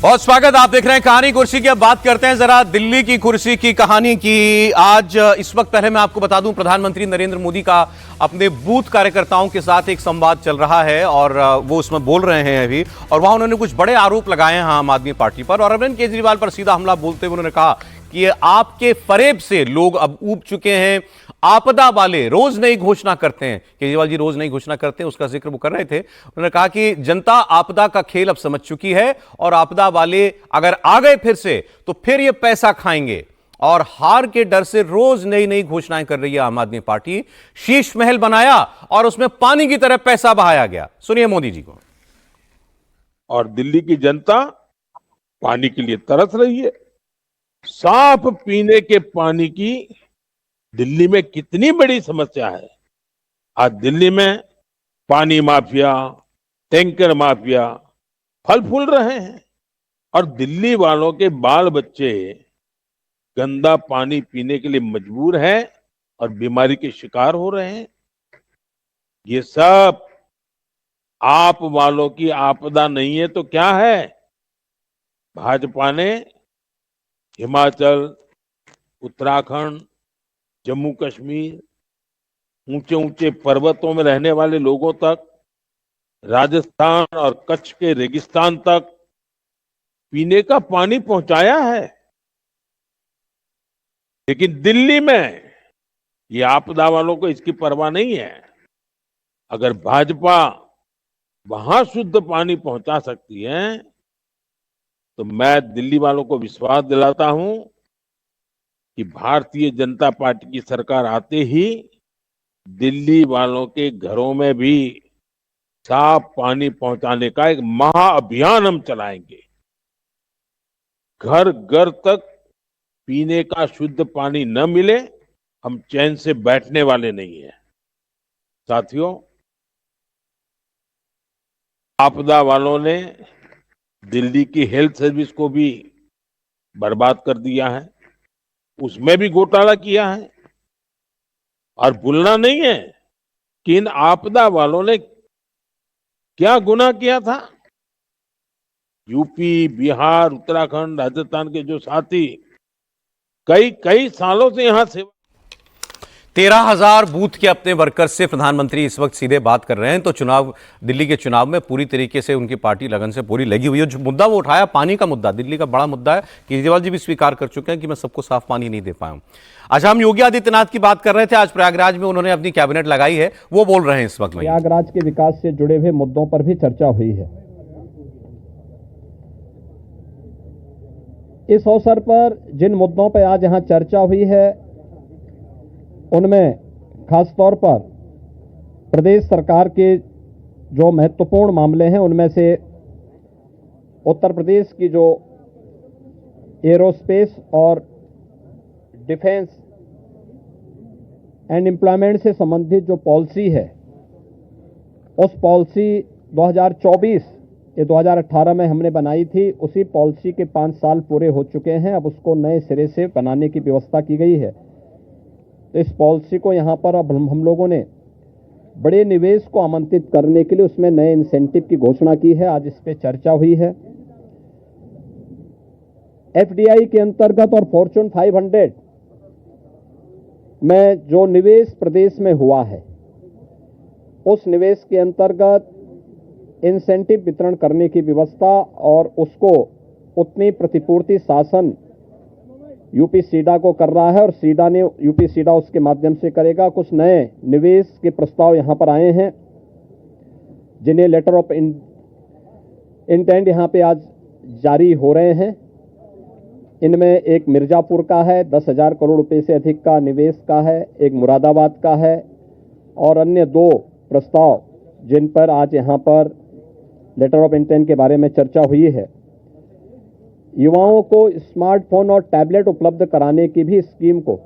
बहुत स्वागत। आप देख रहे हैं कहानी कुर्सी की। अब बात करते हैं जरा दिल्ली की कुर्सी की कहानी की। आज इस वक्त पहले मैं आपको बता दूं, प्रधानमंत्री नरेंद्र मोदी का अपने बूथ कार्यकर्ताओं के साथ एक संवाद चल रहा है और वो उसमें बोल रहे हैं अभी, और वहां उन्होंने कुछ बड़े आरोप लगाए हैं आम आदमी पार्टी पर, और अरविंद केजरीवाल पर सीधा हमला बोलते हुए उन्होंने कहा कि ये आपके फरेब से लोग अब ऊब चुके हैं। आपदा वाले रोज नई घोषणा करते हैं, केजरीवाल जी रोज नई घोषणा करते हैं, उसका जिक्र वो कर रहे थे। उन्होंने कहा कि जनता आपदा का खेल अब समझ चुकी है और आपदा वाले अगर आ गए फिर से तो फिर ये पैसा खाएंगे, और हार के डर से रोज नई नई घोषणाएं कर रही है आम आदमी पार्टी। शीश महल बनाया और उसमें पानी की तरह पैसा बहाया गया। सुनिए मोदी जी को। और दिल्ली की जनता पानी के लिए तरस रही है। साफ पीने के पानी की दिल्ली में कितनी बड़ी समस्या है। आज दिल्ली में पानी माफिया, टैंकर माफिया फल फूल रहे हैं और दिल्ली वालों के बाल बच्चे गंदा पानी पीने के लिए मजबूर हैं और बीमारी के शिकार हो रहे हैं। ये सब आप वालों की आपदा नहीं है तो क्या है? भाजपा ने हिमाचल, उत्तराखंड, जम्मू कश्मीर, ऊंचे ऊंचे पर्वतों में रहने वाले लोगों तक, राजस्थान और कच्छ के रेगिस्तान तक पीने का पानी पहुंचाया है। लेकिन दिल्ली में ये आपदा वालों को इसकी परवाह नहीं है। अगर भाजपा वहां शुद्ध पानी पहुंचा सकती है तो मैं दिल्ली वालों को विश्वास दिलाता हूं कि भारतीय जनता पार्टी की सरकार आते ही दिल्ली वालों के घरों में भी साफ पानी पहुंचाने का एक महाअभियान हम चलाएंगे। घर घर तक पीने का शुद्ध पानी न मिले, हम चैन से बैठने वाले नहीं हैं। साथियों, आपदा वालों ने दिल्ली की हेल्थ सर्विस को भी बर्बाद कर दिया है, उसमें भी घोटाला किया है। और भूलना नहीं है कि इन आपदा वालों ने क्या गुनाह किया था। यूपी, बिहार, उत्तराखंड, राजस्थान के जो साथी कई कई सालों से यहां सेवा 13,000 बूथ के अपने वर्कर्स से प्रधानमंत्री इस वक्त सीधे बात कर रहे हैं। तो दिल्ली के चुनाव में पूरी तरीके से उनकी पार्टी लगन से पूरी लगी हुई है। जो मुद्दा वो उठाया, पानी का मुद्दा, दिल्ली का बड़ा मुद्दा है। केजरीवाल जी भी स्वीकार कर चुके हैं कि मैं सबको साफ पानी नहीं दे पाया हूं। अच्छा, हम योगी आदित्यनाथ की बात कर रहे थे। आज प्रयागराज में उन्होंने अपनी कैबिनेट लगाई है, वो बोल रहे हैं इस वक्त। प्रयागराज के विकास से जुड़े हुए मुद्दों पर भी चर्चा हुई है। इस अवसर पर जिन मुद्दों पर आज यहां चर्चा हुई है उनमें खासतौर पर प्रदेश सरकार के जो महत्वपूर्ण मामले हैं उनमें से उत्तर प्रदेश की जो एरोस्पेस और डिफेंस एंड एम्प्लॉयमेंट से संबंधित जो पॉलिसी है, उस पॉलिसी 2024 ये 2018 में हमने बनाई थी, उसी पॉलिसी के 5 साल पूरे हो चुके हैं। अब उसको नए सिरे से बनाने की व्यवस्था की गई है। तो इस पॉलिसी को यहाँ पर अब हम लोगों ने बड़े निवेश को आमंत्रित करने के लिए उसमें नए इंसेंटिव की घोषणा की है। आज इस पे चर्चा हुई है। एफडीआई के अंतर्गत और फॉर्च्यून 500 में जो निवेश प्रदेश में हुआ है, उस निवेश के अंतर्गत इंसेंटिव वितरण करने की व्यवस्था और उसको उतनी प्रतिपूर्ति शासन यूपी सीडा को कर रहा है और सीडा ने यूपी सीडा उसके माध्यम से करेगा। कुछ नए निवेश के प्रस्ताव यहां पर आए हैं जिन्हें लेटर ऑफ इंटेंट यहां पे आज जारी हो रहे हैं। इनमें एक मिर्जापुर का है, 10,000 करोड़ रुपए से अधिक का निवेश का है, एक मुरादाबाद का है, और अन्य 2 प्रस्ताव जिन पर आज यहां पर लेटर ऑफ इंटेंट के बारे में चर्चा हुई है। युवाओं को स्मार्टफोन और टैबलेट उपलब्ध कराने की भी स्कीम को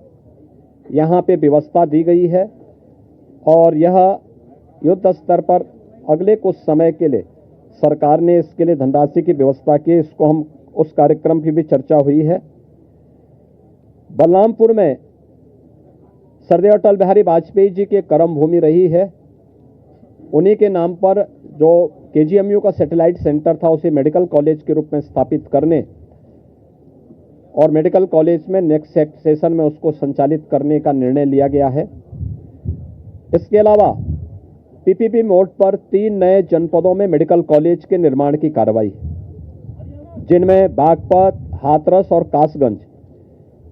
यहाँ पे व्यवस्था दी गई है, और यह युद्ध स्तर पर अगले कुछ समय के लिए सरकार ने इसके लिए धनराशि की व्यवस्था की। इसको हम उस कार्यक्रम की भी चर्चा हुई है। बलरामपुर में सरदेव अटल बिहारी वाजपेयी जी की कर्म भूमि रही है, उन्हीं के नाम पर जो केजीएमयू का सैटेलाइट सेंटर था उसे मेडिकल कॉलेज के रूप में स्थापित करने और मेडिकल कॉलेज में नेक्स्ट सेशन में उसको संचालित करने का निर्णय लिया गया है। इसके अलावा पीपीपी मोड पर 3 नए जनपदों में मेडिकल कॉलेज के निर्माण की कार्रवाई, जिनमें बागपत, हाथरस और कासगंज,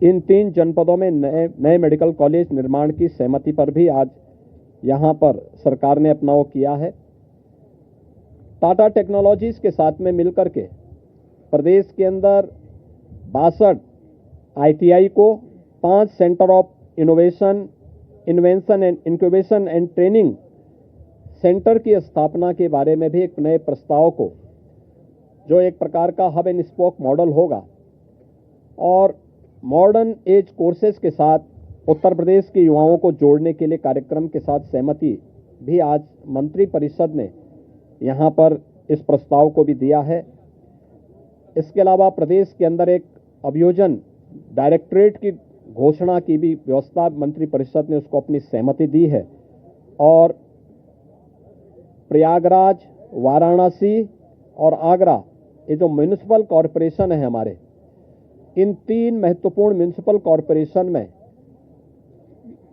इन 3 जनपदों में नए मेडिकल कॉलेज निर्माण की सहमति पर भी आज यहां पर सरकार ने अपना वो किया है। टाटा टेक्नोलॉजीज के साथ में मिलकर के प्रदेश के अंदर 62 आईटीआई को 5 centre of innovation, invention and incubation and training centre की स्थापना के बारे में भी एक नए प्रस्ताव को, जो एक प्रकार का हब एंड स्पोक मॉडल होगा और मॉडर्न एज कोर्सेज के साथ उत्तर प्रदेश के युवाओं को जोड़ने के लिए कार्यक्रम के साथ सहमति भी आज मंत्री परिषद ने यहां पर इस प्रस्ताव को भी दिया है। इसके अलावा प्रदेश के अंदर एक अभियोजन डायरेक्टरेट की घोषणा की भी व्यवस्था मंत्री परिषद ने उसको अपनी सहमति दी है और प्रयागराज, वाराणसी और आगरा, ये जो म्युनिसिपल कॉरपोरेशन है हमारे, इन 3 महत्वपूर्ण म्युनिसिपल कॉरपोरेशन में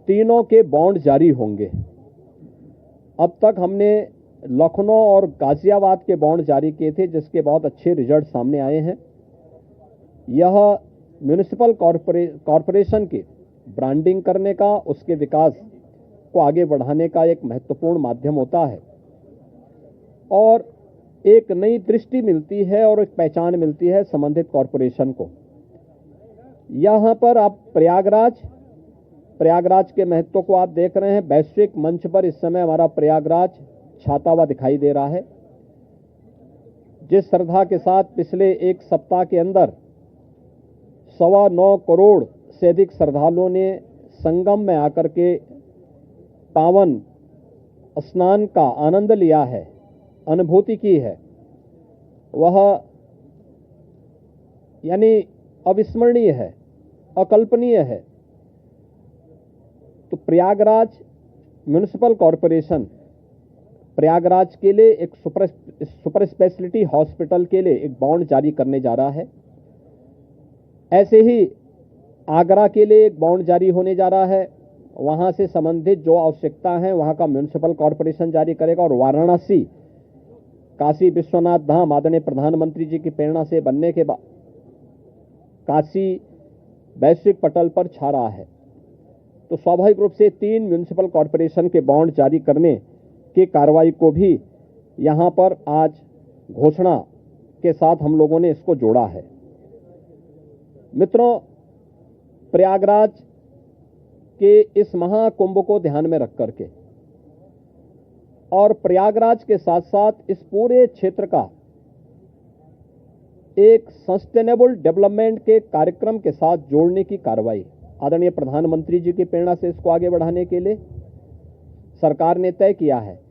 तीनों के बॉन्ड जारी होंगे। अब तक हमने लखनऊ और गाजियाबाद के बॉन्ड जारी किए थे, जिसके बहुत अच्छे रिजल्ट सामने आए हैं। यह म्युनिसिपल कॉरपोरेशन की ब्रांडिंग करने का, उसके विकास को आगे बढ़ाने का एक महत्वपूर्ण माध्यम होता है और एक नई दृष्टि मिलती है और एक पहचान मिलती है संबंधित कॉरपोरेशन को। यहां पर आप प्रयागराज के महत्व को आप देख रहे हैं। वैश्विक मंच पर इस समय हमारा प्रयागराज छाता हुआ दिखाई दे रहा है। जिस श्रद्धा के साथ पिछले एक सप्ताह के अंदर 9.25 करोड़ से अधिक श्रद्धालुओं ने संगम में आकर के पावन स्नान का आनंद लिया है, अनुभूति की है, वह यानी अविस्मरणीय है, अकल्पनीय है। तो प्रयागराज म्युनिसिपल कॉरपोरेशन प्रयागराज के लिए एक सुपर स्पेशलिटी हॉस्पिटल के लिए एक बॉन्ड जारी करने जा रहा है। ऐसे ही आगरा के लिए एक बॉन्ड जारी होने जा रहा है। वहां से संबंधित जो आवश्यकता है वहां का म्युनिसिपल कॉरपोरेशन जारी करेगा और वाराणसी, काशी विश्वनाथ धाम आदरणीय प्रधानमंत्री जी की प्रेरणा से बनने के बाद काशी वैश्विक पटल पर छा रहा है। तो स्वाभाविक रूप से 3 म्युनिसिपल कॉरपोरेशन के बॉन्ड जारी करने की कार्रवाई को भी यहां पर आज घोषणा के साथ हम लोगों ने इसको जोड़ा है। मित्रों, प्रयागराज के इस महाकुंभ को ध्यान में रख करके और प्रयागराज के साथ साथ इस पूरे क्षेत्र का एक सस्टेनेबल डेवलपमेंट के कार्यक्रम के साथ जोड़ने की कार्रवाई आदरणीय प्रधानमंत्री जी की प्रेरणा से इसको आगे बढ़ाने के लिए सरकार ने तय किया है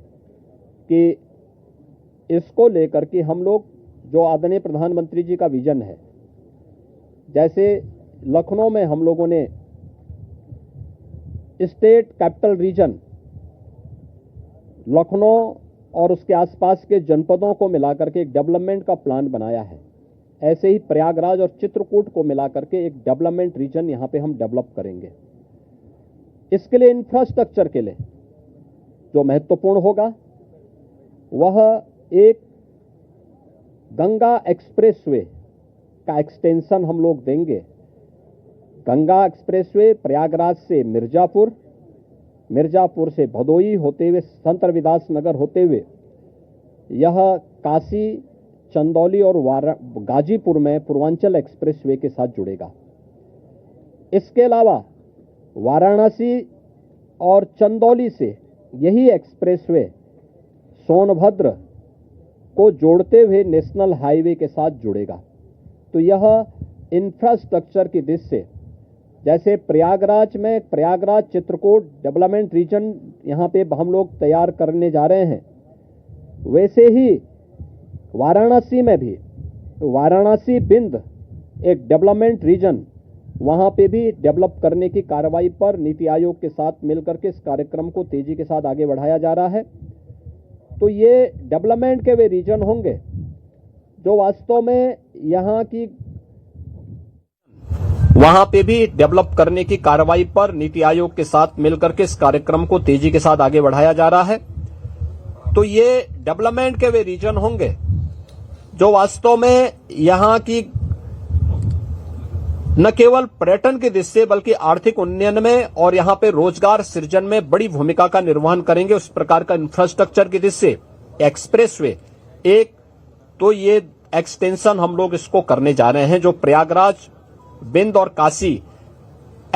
कि इसको लेकर के हम लोग जो आदरणीय प्रधानमंत्री जी का विजन है, जैसे लखनऊ में हम लोगों ने स्टेट कैपिटल रीजन लखनऊ और उसके आसपास के जनपदों को मिलाकर के एक डेवलपमेंट का प्लान बनाया है, ऐसे ही प्रयागराज और चित्रकूट को मिलाकर के एक डेवलपमेंट रीजन यहां पे हम डेवलप करेंगे। इसके लिए इंफ्रास्ट्रक्चर के लिए जो महत्वपूर्ण होगा वह एक गंगा एक्सप्रेसवे का एक्सटेंशन हम लोग देंगे। गंगा एक्सप्रेसवे प्रयागराज से मिर्जापुर, मिर्जापुर से भदोई होते हुए संत रविदास नगर होते हुए यह काशी, चंदौली और गाजीपुर में पूर्वांचल एक्सप्रेसवे के साथ जुड़ेगा। इसके अलावा वाराणसी और चंदौली से यही एक्सप्रेसवे सोनभद्र को जोड़ते हुए नेशनल हाईवे के साथ जुड़ेगा। तो यह इंफ्रास्ट्रक्चर की दृष्टि से जैसे प्रयागराज में प्रयागराज चित्रकूट डेवलपमेंट रीजन यहाँ पे हम लोग तैयार करने जा रहे हैं, वैसे ही वाराणसी में भी वाराणसी बिंद एक डेवलपमेंट रीजन वहाँ पे भी डेवलप करने की कार्रवाई पर नीति आयोग के साथ मिलकर के इस कार्यक्रम को तेजी के साथ आगे बढ़ाया जा रहा है। तो ये डेवलपमेंट के वे रीजन होंगे जो वास्तव में यहाँ की वहां पे भी डेवलप करने की कार्रवाई पर नीति आयोग के साथ मिलकर के इस कार्यक्रम को तेजी के साथ आगे बढ़ाया जा रहा है। तो ये डेवलपमेंट के वे रीजन होंगे जो वास्तव में यहाँ की न केवल पर्यटन की दृष्टि बल्कि आर्थिक उन्नयन में और यहाँ पे रोजगार सृजन में बड़ी भूमिका का निर्वहन करेंगे। उस प्रकार का इंफ्रास्ट्रक्चर की दृष्टि एक्सप्रेसवे एक तो ये एक्सटेंशन हम लोग इसको करने जा रहे हैं जो प्रयागराज बिंद और काशी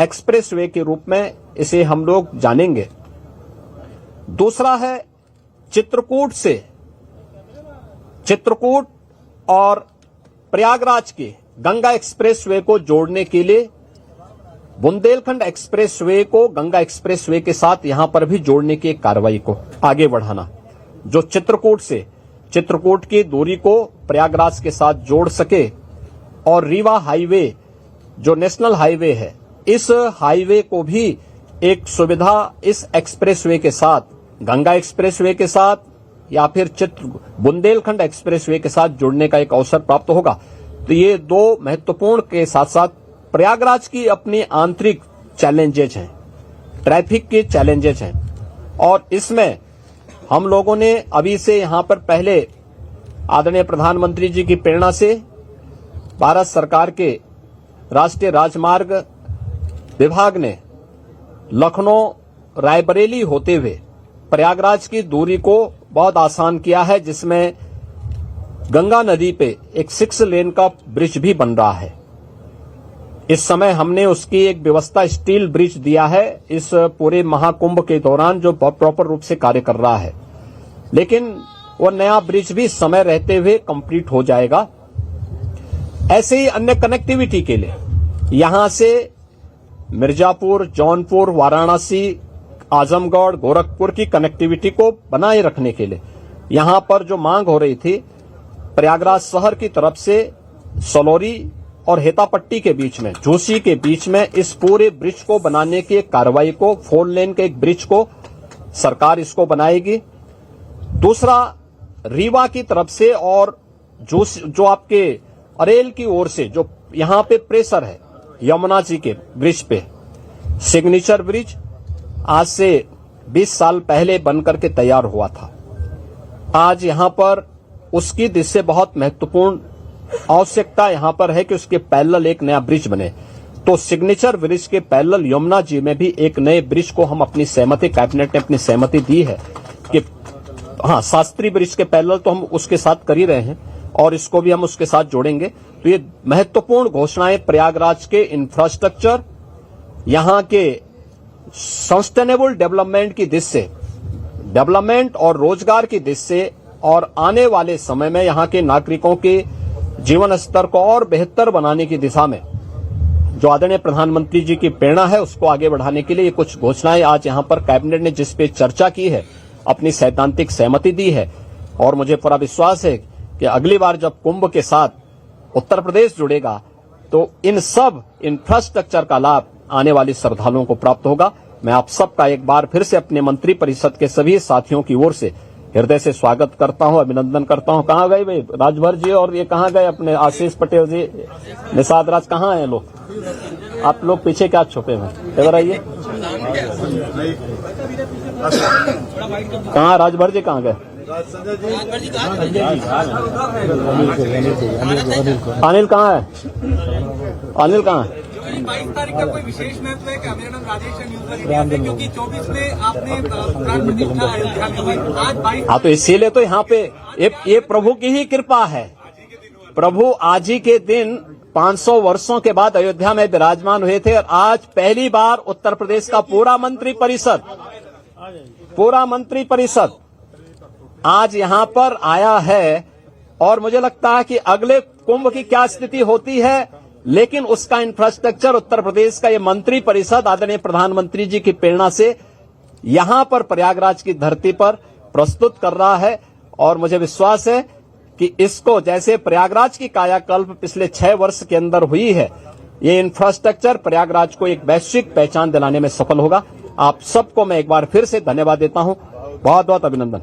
एक्सप्रेसवे के रूप में इसे हम लोग जानेंगे। दूसरा है चित्रकूट और प्रयागराज के गंगा एक्सप्रेसवे को जोड़ने के लिए बुंदेलखंड एक्सप्रेसवे को गंगा एक्सप्रेसवे के साथ यहां पर भी जोड़ने की एक कार्रवाई को आगे बढ़ाना जो चित्रकूट की दूरी को प्रयागराज के साथ जोड़ सके और रीवा हाईवे जो नेशनल हाईवे है इस हाईवे को भी एक सुविधा इस एक्सप्रेसवे के साथ गंगा एक्सप्रेसवे के साथ या फिर बुंदेलखंड एक्सप्रेसवे के साथ जुड़ने का एक अवसर प्राप्त होगा। तो ये दो महत्वपूर्ण के साथ साथ प्रयागराज की अपनी आंतरिक चैलेंजेज हैं, ट्रैफिक के चैलेंजेज हैं और इसमें हम लोगों ने अभी से यहां पर पहले आदरणीय प्रधानमंत्री जी की प्रेरणा से भारत सरकार के राष्ट्रीय राजमार्ग विभाग ने लखनऊ रायबरेली होते हुए प्रयागराज की दूरी को बहुत आसान किया है जिसमें गंगा नदी पे एक 6 लेन का ब्रिज भी बन रहा है। इस समय हमने उसकी एक व्यवस्था स्टील ब्रिज दिया है इस पूरे महाकुंभ के दौरान जो प्रॉपर रूप से कार्य कर रहा है, लेकिन वो नया ब्रिज भी समय रहते हुए कंप्लीट हो जाएगा। ऐसे ही अन्य कनेक्टिविटी के लिए यहां से मिर्जापुर, जौनपुर, वाराणसी, आजमगढ़, गोरखपुर की कनेक्टिविटी को बनाए रखने के लिए यहां पर जो मांग हो रही थी प्रयागराज शहर की तरफ से सलौरी और हेतापट्टी के बीच में, झूसी के बीच में इस पूरे ब्रिज को बनाने की एक कार्रवाई को 4 लेन के एक ब्रिज को सरकार इसको बनाएगी। दूसरा रीवा की तरफ से और जो आपके अरेल की ओर से जो यहां पे प्रेशर है यमुना जी के ब्रिज पे सिग्नेचर ब्रिज आज से 20 साल पहले बनकर के तैयार हुआ था। आज यहां पर उसकी दृष्टि से बहुत महत्वपूर्ण आवश्यकता यहां पर है कि उसके पैरेलल एक नया ब्रिज बने। तो सिग्नेचर ब्रिज के पैरेलल यमुना जी में भी एक नए ब्रिज को हम अपनी सहमति, कैबिनेट ने अपनी सहमति दी है कि हाँ, शास्त्री ब्रिज के पैरेलल तो हम उसके साथ कर ही रहे हैं और इसको भी हम उसके साथ जोड़ेंगे। तो ये महत्वपूर्ण घोषणाएं प्रयागराज के इंफ्रास्ट्रक्चर, यहां के सस्टेनेबल डेवलपमेंट की दृष्टि से, डेवलपमेंट और रोजगार की दृष्टि से और आने वाले समय में यहां के नागरिकों के जीवन स्तर को और बेहतर बनाने की दिशा में जो आदरणीय प्रधानमंत्री जी की प्रेरणा है उसको आगे बढ़ाने के लिए ये कुछ घोषणाएं आज यहां पर कैबिनेट ने जिस पे चर्चा की है, अपनी सैद्धांतिक सहमति दी है और मुझे पूरा विश्वास है कि अगली बार जब कुंभ के साथ उत्तर प्रदेश जुड़ेगा तो इन सब इंफ्रास्ट्रक्चर का लाभ आने वाले श्रद्धालुओं को प्राप्त होगा। मैं आप सबका एक बार फिर से अपने मंत्री परिषद के सभी साथियों की ओर से हृदय से स्वागत करता हूं, अभिनंदन करता हूं। कहां गए भाई राजभर जी और ये कहां गए अपने आशीष पटेल जी, निषाद राज, कहां हैं लोग? आप लोग पीछे क्या छुपे हुए? इधर आइए। कहां राजभर जी, कहां गए? अनिल कहाँ है? अनिल कहाँ है? 22 तारीख का कोई विशेष महत्व है कि अभिनंदन राजेश न्यूज में, क्योंकि 24 में आपने प्रधानमंत्री उठा अयोध्या में, आज 22। हाँ, तो इसीलिए तो यहाँ पे ये प्रभु की ही कृपा है। प्रभु आज ही के दिन 500 वर्षों के बाद अयोध्या में विराजमान हुए थे और आज पहली बार उत्तर प्रदेश का पूरा मंत्री परिषद आज यहाँ पर आया है और मुझे लगता है कि अगले कुंभ की क्या स्थिति होती है, लेकिन उसका इंफ्रास्ट्रक्चर उत्तर प्रदेश का ये मंत्री परिषद आदरणीय प्रधानमंत्री जी की प्रेरणा से यहां पर प्रयागराज की धरती पर प्रस्तुत कर रहा है और मुझे विश्वास है कि इसको जैसे प्रयागराज की कायाकल्प पिछले 6 वर्ष के अंदर हुई है, ये इंफ्रास्ट्रक्चर प्रयागराज को एक वैश्विक पहचान दिलाने में सफल होगा। आप सबको मैं एक बार फिर से धन्यवाद देता हूं। बहुत बहुत अभिनंदन।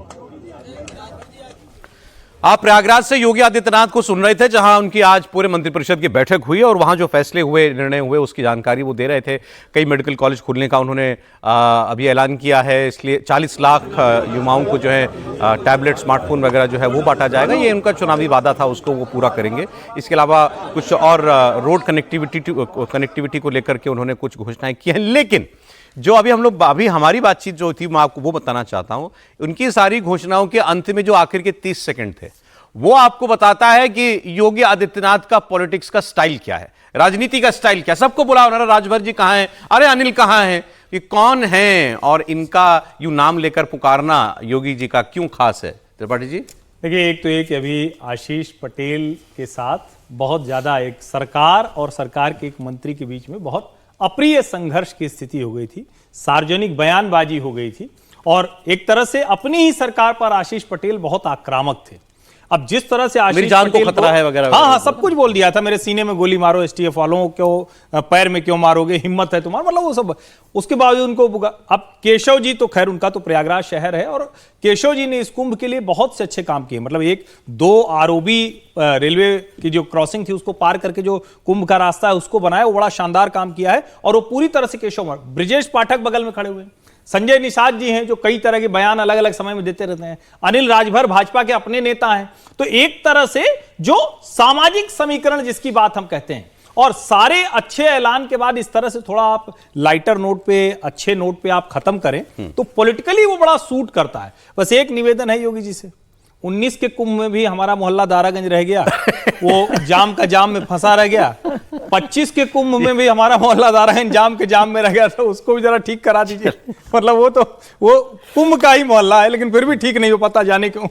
आप प्रयागराज से योगी आदित्यनाथ को सुन रहे थे, जहां उनकी आज पूरे मंत्रिपरिषद की बैठक हुई और वहां जो फैसले हुए, निर्णय हुए, उसकी जानकारी वो दे रहे थे। कई मेडिकल कॉलेज खुलने का उन्होंने अभी ऐलान किया है, इसलिए 40 लाख युवाओं को जो है टैबलेट, स्मार्टफोन वगैरह जो है वो बांटा जाएगा। ये उनका चुनावी वादा था, उसको वो पूरा करेंगे। इसके अलावा कुछ और रोड कनेक्टिविटी को लेकर के उन्होंने कुछ घोषणाएं की हैं। लेकिन जो अभी हमारी बातचीत जो थी, मैं आपको वो बताना चाहता हूं। उनकी सारी घोषणाओं के अंत में जो आखिर के 30 सेकंड थे, वो आपको बताता है कि योगी आदित्यनाथ का पॉलिटिक्स का स्टाइल क्या है, राजनीति का स्टाइल क्या। सबको बुलाओ ना, राजभर जी कहां हैं, अरे अनिल कहां हैं, ये कौन हैं, और इनका यूं नाम लेकर पुकारना योगी जी का क्यों खास है? त्रिपाठी जी देखिए, एक तो ये कि अभी आशीष पटेल के साथ बहुत ज्यादा एक सरकार और सरकार के एक मंत्री के बीच में बहुत अप्रिय संघर्ष की स्थिति हो गई थी, सार्वजनिक बयानबाजी हो गई थी, और एक तरह से अपनी ही सरकार पर आशीष पटेल बहुत आक्रामक थे। अब जिस तरह से आशीष जान को पटेल खतरा है वगैरह, हाँ, सब कुछ बोल दिया था, मेरे सीने में गोली मारो, एसटीएफ वालों को पैर में क्यों मारोगे, हिम्मत है तुम्हारा, मतलब वो सब। उसके बावजूद उनको अब केशव जी तो खैर, उनका तो प्रयागराज शहर है, और केशव जी ने इस कुंभ के लिए बहुत से अच्छे काम किए। मतलब 1-2 आरओबी रेलवे की जो क्रॉसिंग थी उसको पार करके जो कुंभ का रास्ता है उसको बनाया, वो बड़ा शानदार काम किया है, और वो पूरी तरह से केशव। ब्रिजेश पाठक बगल में खड़े हुए, संजय निषाद जी हैं जो कई तरह के बयान अलग अलग समय में देते रहते हैं, अनिल राजभर भाजपा के अपने नेता हैं। तो एक तरह से जो सामाजिक समीकरण जिसकी बात हम कहते हैं, और सारे अच्छे ऐलान के बाद इस तरह से थोड़ा आप लाइटर नोट पे, अच्छे नोट पे आप खत्म करें तो पॉलिटिकली वो बड़ा सूट करता है। बस एक निवेदन है योगी जी से, 19 के कुंभ में भी हमारा मोहल्ला दारागंज रह गया, वो जाम का जाम में फंसा रह गया। 25 के कुंभ में भी हमारा मोहल्ला दारागंज जाम के जाम में रह गया था, उसको भी जरा ठीक करा दीजिए। मतलब वो कुंभ का ही मोहल्ला है, लेकिन फिर भी ठीक नहीं हो पाता, जाने क्यों।